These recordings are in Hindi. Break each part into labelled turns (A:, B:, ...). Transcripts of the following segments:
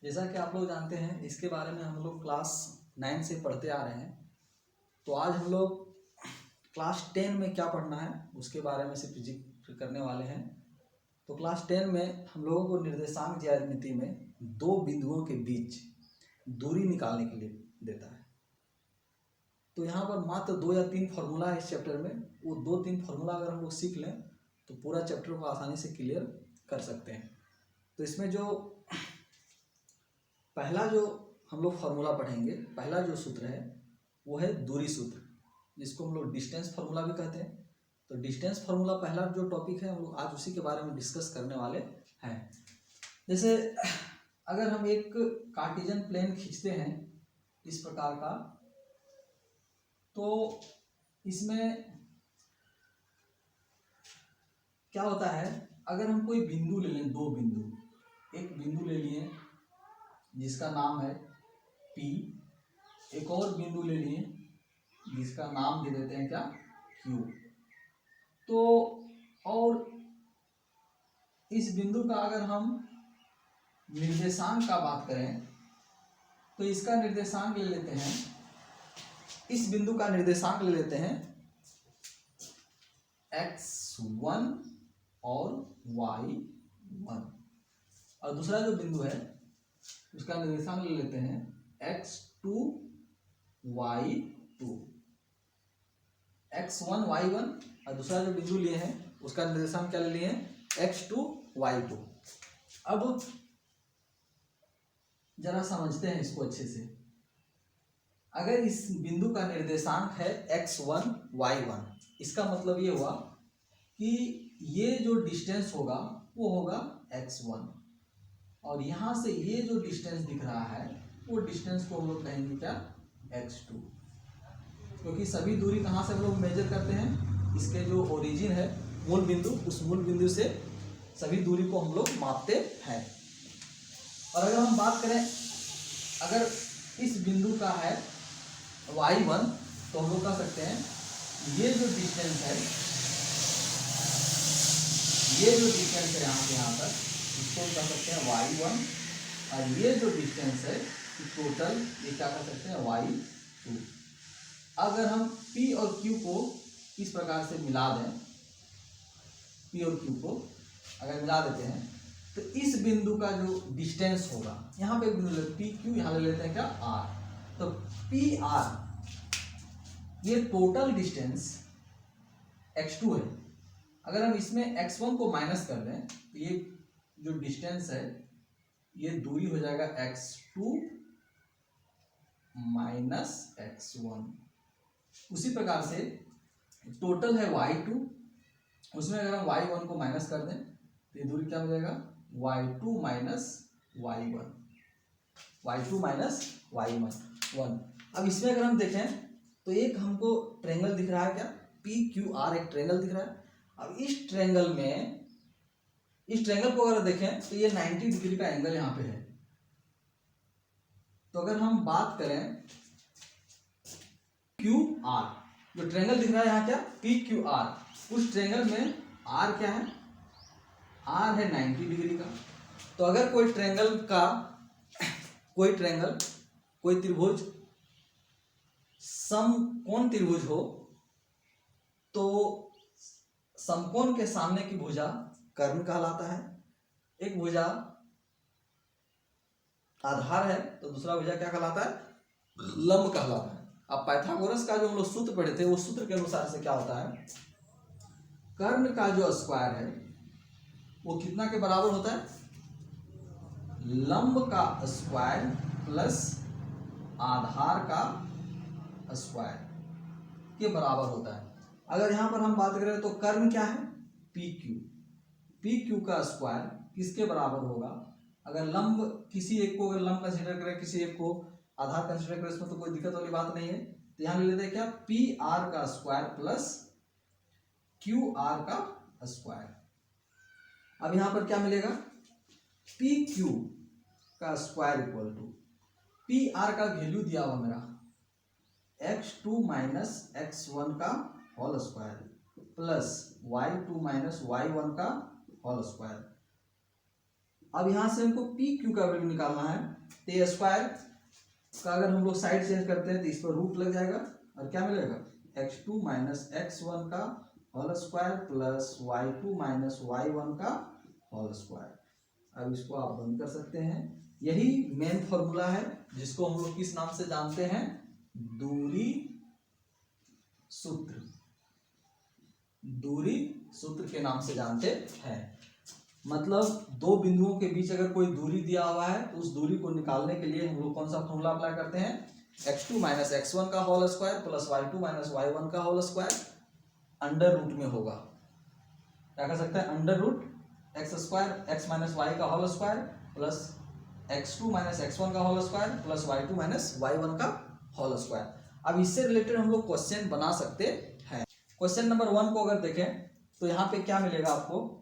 A: जैसा कि आप लोग जानते हैं, इसके बारे में हम लोग क्लास 9 से पढ़ते आ रहे हैं। तो आज हम लोग क्लास 10 में क्या पढ़ना है उसके बारे में सिर्फ जिक्र करने वाले हैं। तो क्लास 10 में हम लोगों को निर्देशांक ज्यामिति में दो बिंदुओं के बीच दूरी निकालने के लिए देता है। तो यहाँ पर मात्र 2 या 3 फार्मूला है इस चैप्टर में। वो 2-3 फार्मूला अगर हम लोग सीख लें तो पूरा चैप्टर को आसानी से क्लियर कर सकते हैं। तो इसमें जो पहला जो हम लोग फार्मूला पढ़ेंगे, पहला जो सूत्र है वो है दूरी सूत्र, जिसको हम लोग डिस्टेंस फार्मूला भी कहते हैं। तो डिस्टेंस फार्मूला पहला जो टॉपिक है हम लोग आज उसी के बारे में डिस्कस करने वाले हैं। जैसे अगर हम एक कार्टेशियन प्लेन खींचते हैं इस प्रकार का, तो इसमें क्या होता है, अगर हम कोई बिंदु ले लें, दो बिंदु, एक बिंदु ले लिए जिसका नाम है P, एक और बिंदु ले लिए जिसका नाम दे देते हैं क्या, Q। तो और इस बिंदु का अगर हम निर्देशांक का बात करें तो इसका निर्देशांक ले लेते हैं, इस बिंदु का निर्देशांक ले लेते हैं x1 और y1, और दूसरा जो बिंदु है उसका निर्देशांक ले लेते हैं x2 y2, x1 y1, और दूसरा जो बिंदु लिए हैं उसका निर्देशांक क्या ले लिए हैं, x2 y2। अब जरा समझते हैं इसको अच्छे से। अगर इस बिंदु का निर्देशांक है x1 y1, इसका मतलब ये हुआ कि ये जो डिस्टेंस होगा वो होगा x1, और यहाँ से ये जो डिस्टेंस दिख रहा है वो डिस्टेंस को हम लोग कहेंगे क्या, x2। क्योंकि सभी दूरी कहाँ से हम लोग मेजर करते हैं, इसके जो ओरिजिन है मूल बिंदु, उस मूल बिंदु से सभी दूरी को हम लोग मापते हैं। और अगर हम बात करें, अगर इस बिंदु का है y1, तो हम लोग कह सकते हैं ये जो डिस्टेंस है, ये जो डिस्टेंस है यहाँ से यहाँ तक, इसको कह सकते हैं y1, और ये जो डिस्टेंस है टोटल, ये क्या कह सकते हैं, y2। अगर हम P और Q को इस प्रकार से मिला दें, P और Q को अगर मिला देते हैं तो इस बिंदु का जो डिस्टेंस होगा, यहाँ पे बिंदु ले P Q, यहाँ ले लेते हैं क्या, R। तो PR ये टोटल डिस्टेंस x2 है। अगर हम इसमें x1 को माइनस कर दें तो ये जो डिस्टेंस है ये दूरी हो जाएगा x2 माइनस x1। उसी प्रकार से टोटल है y2, उसमें अगर हम y1 को माइनस कर दें तो ये दूरी क्या हो जाएगा, y2 minus y1, y2 minus y1। अब इसमें अगर हम देखें तो एक हमको ट्रायंगल दिख रहा है क्या, PQR, एक ट्रायंगल दिख रहा है। अब इस ट्रायंगल में, इस ट्रायंगल को अगर देखें तो ये 90 डिग्री का एंगल यहाँ पे है। तो अगर हम बात करें QR, जो ट्रायंगल दिख रहा है यहाँ क्या, PQR, उस ट्रायंगल में R क्या है, R है 90 डिग्री का। तो अगर कोई ट्रायंगल का, कोई ट्रायंगल, कोई त्रिभुज समकोण त्रिभुज हो, तो समकोण के सामने की भुजा कर्ण कहलाता है। एक भुजा आधार है तो दूसरा भुजा क्या कहलाता है, लंब कहलाता है। अब पाइथागोरस का जो हम लोग सूत्र पढ़े थे, वो सूत्र के अनुसार से क्या होता है, कर्ण का जो स्क्वायर है वो कितना के बराबर होता है, लंब का स्क्वायर प्लस आधार का स्क्वायर के बराबर होता है। अगर यहाँ पर हम बात करें तो कर्ण क्या है, PQ का स्क्वायर किसके बराबर होगा, अगर लंब किसी एक को, अगर लंब कंसीडर करें, किसी एक को आधार कंसीडर करें, इसमें तो कोई दिक्कत वाली बात नहीं है। तो यहाँ ले लेते हैं क्या, PR का स्क्वायर प्लस QR का स्क्वायर। अब यहाँ पर क्या मिलेगा, PQ का स्क्वायर इक्वल टू PR का वैल्यू दिया हुआ मेरा x2 माइनस x1 का whole square plus y2 minus y1 का होल स्क्वायर। अब यहाँ से हमको पी क्यू का वैल्यू निकालना है, तो ए स्क्वायर का अगर हम लोग साइड चेंज करते हैं तो इस पर रूट लग जाएगा और क्या मिलेगा, x2 माइनस x1 का whole square plus y2 minus y1 का होल स्क्वायर। अब इसको आप बंद कर सकते हैं। यही मेन फॉर्मूला है जिसको हम लोग किस नाम से जानते हैं, दूरी सूत्र, दूरी सूत्र के नाम से जानते हैं। मतलब दो बिंदुओं के बीच अगर कोई दूरी दिया हुआ है तो उस दूरी को निकालने के लिए हम लोग कौन सा फॉर्मूला अप्लाई करते हैं, x2 माइनस x1 का whole square plus y2 minus y1 का होल स्क्वायर अंडर रूट में होगा। क्या कर सकते हैं, under root x square x minus y का whole square plus x2 minus x1 का whole square plus y2 minus y1 का होल स्क्वायर। अब इससे रिलेटेड हम लोग क्वेश्चन बना सकते हैं। क्वेश्चन नंबर 1 को अगर देखें तो यहाँ पे क्या मिलेगा आपको,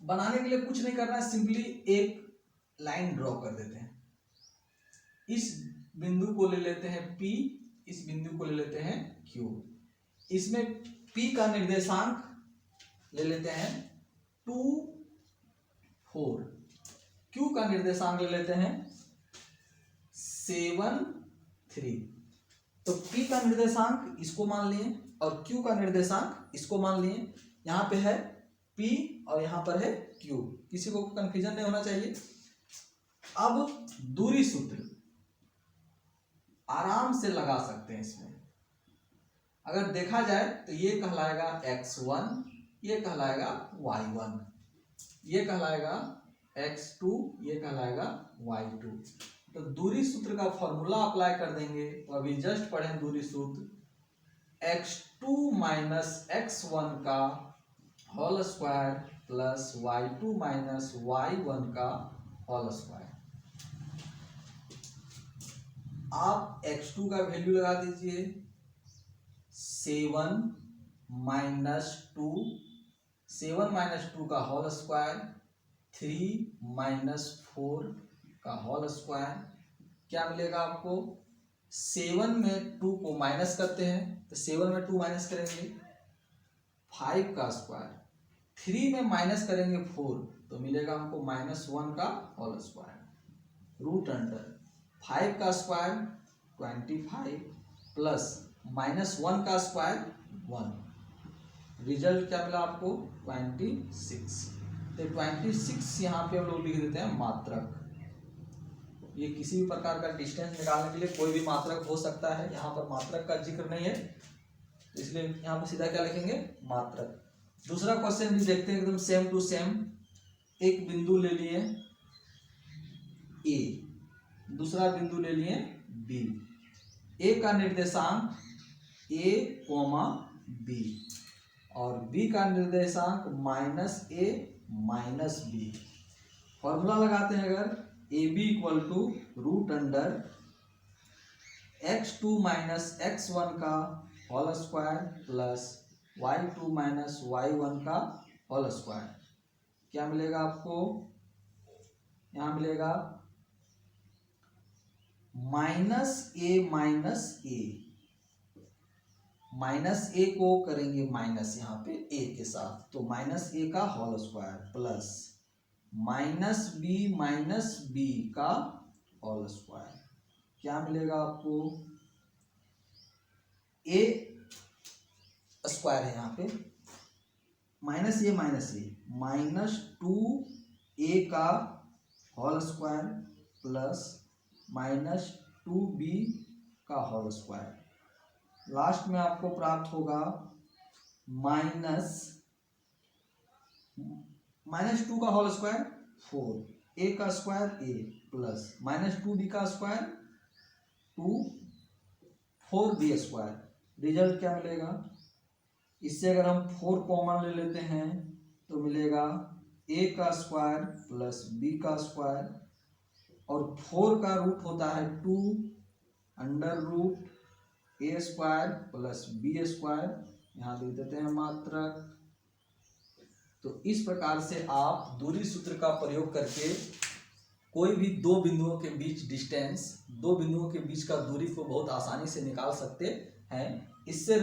A: बनाने के लिए कुछ नहीं करना है, सिंपली एक लाइन ड्रॉ कर देते हैं। इस बिंदु को ले लेते हैं P, इस बिंदु को ले लेते हैं Q। इसमें P का निर्देशांक ले लेते हैं 2 4, Q का निर्देशांक ले लेते हैं 7 3। तो P का निर्देशांक इसको मान लिए और Q का निर्देशांक इसको मान लिए। यहाँ पे है P और यहाँ पर है Q, किसी को कंफ्यूजन नहीं होना चाहिए। अब दूरी सूत्र आराम से लगा सकते हैं इसमें। अगर देखा जाए तो ये कहलाएगा x1, ये कहलाएगा y1, ये कहलाएगा x2, ये कहलाएगा y2। तो दूरी सूत्र का फॉर्मूला अप्लाई कर देंगे। तो अभी जस्ट पढ़ें दूरी सूत्र, x2 माइनस x1 का whole square plus y2 minus y1 का होल स्क्वायर। आप x2 का वैल्यू लगा दीजिए 7 माइनस 2, 7 माइनस 2 का होल स्क्वायर 3 माइनस 4 का होल स्क्वायर। क्या मिलेगा आपको, 7 में 2 को माइनस करते हैं तो 7 में 2 माइनस करेंगे 5 का स्क्वायर, 3 में माइनस करेंगे 4 तो मिलेगा हमको -1 का होल स्क्वायर रूट अंडर 5 का स्क्वायर 25 प्लस -1 का स्क्वायर 1। रिजल्ट क्या मिला आपको 26। तो 26 यहाँ पे हम लोग लिख देते हैं मात्रक। ये किसी भी प्रकार का डिस्टेंस निकालने के लिए कोई भी मात्रक हो सकता है, यहाँ पर मात्रक का जिक्र नहीं है इसलिए यहाँ पर सीधा क्या लिखेंगे, मात्रक। दूसरा क्वेश्चन भी देखते हैं एकदम सेम टू सेम। एक बिंदु ले लिए A, दूसरा बिंदु ले लिए B। A का निर्देशांक A, B और B का निर्देशांक -A -B। फॉर्मूला लगाते हैं अगर AB equal to root under x2 minus x1 का whole square plus y2 minus y1 का होल स्क्वायर। क्या मिलेगा आपको, यहाँ मिलेगा -A -A को करेंगे माइनस यहाँ पे A के साथ, तो -A का होल स्क्वायर प्लस -B का होल स्क्वायर। क्या मिलेगा आपको, A स्क्वायर है यहाँ पे -A -2A का होल स्क्वायर प्लस -2B का होल स्क्वायर। लास्ट में आपको प्राप्त होगा -2 का होल स्क्वायर 4, A का स्क्वायर A प्लस -2B का स्क्वायर 2 4B स्क्वायर। रिजल्ट क्या मिलेगा, इससे अगर हम 4 कॉमन ले लेते हैं तो मिलेगा A का स्क्वायर प्लस B का स्क्वायर और 4 का रूट होता है 2 under root A square plus B square, यहाँ लिख देते हैं मात्रक। तो इस प्रकार से आप दूरी सूत्र का प्रयोग करके कोई भी दो बिंदुओं के बीच डिस्टेंस, दो बिंदुओं के बीच का दूरी को बहुत आसानी से निकाल सकते हैं। इससे